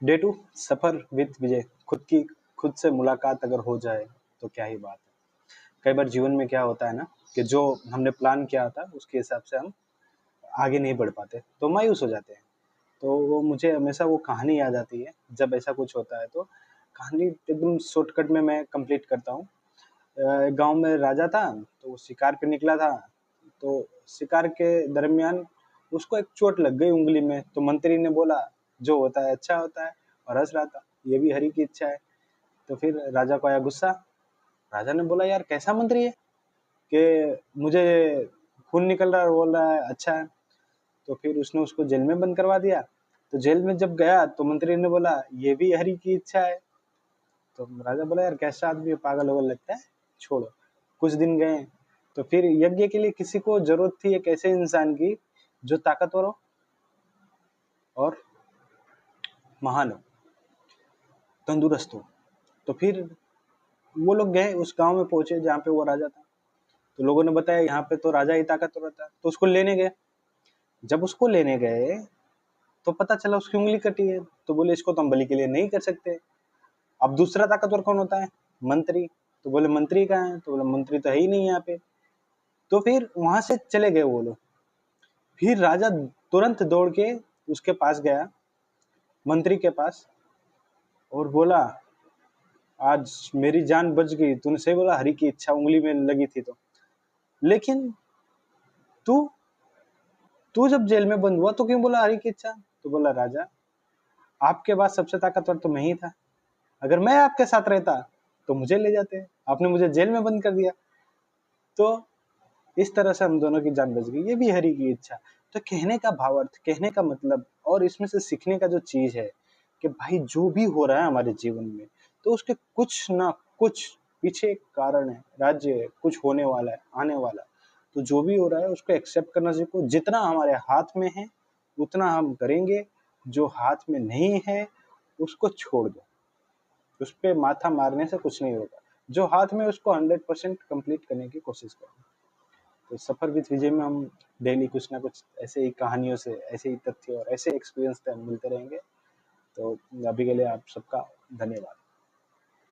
Day 2 suffer with विजय। खुद से मुलाकात अगर हो जाए तो क्या ही बात है। कई बार जीवन में क्या होता है ना कि जो हमने प्लान किया था उसके हिसाब से हम आगे नहीं बढ़ पाते तो मायूस हो जाते हैं। तो वो मुझे हमेशा वो कहानी याद आती है जब ऐसा कुछ होता है। तो कहानी एकदम शॉर्टकट में मैं कंप्लीट करता हूँ। एक गांव में राजा था, तो वो शिकार पे निकला था। तो शिकार के दरमियान उसको एक चोट लग गई उंगली में। तो मंत्री ने बोला जो होता है अच्छा होता है, और हंस रहा था, ये भी हरि की इच्छा है। तो फिर राजा को आया गुस्सा। राजा ने बोला यार कैसा मंत्री है कि मुझे खून निकल रहा है और बोल रहा है अच्छा है। तो फिर उसने उसको जेल में बंद करवा दिया। तो जेल में जब गया तो मंत्री ने बोला ये भी हरि की इच्छा है। तो राजा बोला यार कैसा आदमी पागल होगा लगता है, छोड़ो। कुछ दिन गए तो फिर यज्ञ के लिए किसी को जरूरत थी एक ऐसे इंसान की जो ताकतवर हो और महान हो, तंदुरुस्त हो। तो फिर वो लोग गए उस गांव में, पहुंचे जहाँ पे वो राजा था। तो लोगों ने बताया यहाँ पे तो राजा ही ताकतवर होता है। तो उसको लेने गए। जब उसको लेने गए तो पता चला उसकी उंगली कटी है। तो बोले इसको तो हम बलि के लिए नहीं कर सकते। अब दूसरा ताकतवर कौन होता है? मंत्री। तो बोले मंत्री कहाँ है? तो बोले मंत्री तो है ही नहीं यहाँ पे। तो फिर वहां से चले गए वो लोग। फिर राजा तुरंत दौड़ के उसके पास गया, मंत्री के पास, और बोला आज मेरी जान बच गई, तूने सही बोला, हरि की इच्छा उंगली में लगी थी तो। लेकिन तू तू जब जेल में बंद हुआ तो क्यों बोला हरि की इच्छा? तो बोला राजा आपके बाद सबसे ताकतवर तो मैं ही था, अगर मैं आपके साथ रहता तो मुझे ले जाते, आपने मुझे जेल में बंद कर दिया। तो इस तरह से हम दोनों की जान बच गई, ये भी हरि की इच्छा। तो कहने का भावार्थ, कहने का मतलब, और इसमें से सीखने का जो चीज है कि भाई जो भी हो रहा है हमारे जीवन में तो उसके कुछ ना कुछ पीछे एक कारण है, राज्य है, कुछ होने वाला है, आने वाला है। तो जो भी हो रहा है उसको एक्सेप्ट करना सीखो। जितना हमारे हाथ में है उतना हम करेंगे, जो हाथ में नहीं है उसको छोड़ दो। उस पे माथा मारने से कुछ नहीं होगा। जो हाथ में उसको 100% कंप्लीट करने की कोशिश करो। तो सफर विद विजय में हम डेली कुछ ना कुछ ऐसे ही कहानियों से, ऐसे ही तथ्य और ऐसे एक्सपीरियंस से हम मिलते रहेंगे। तो अभी के लिए आप सबका धन्यवाद।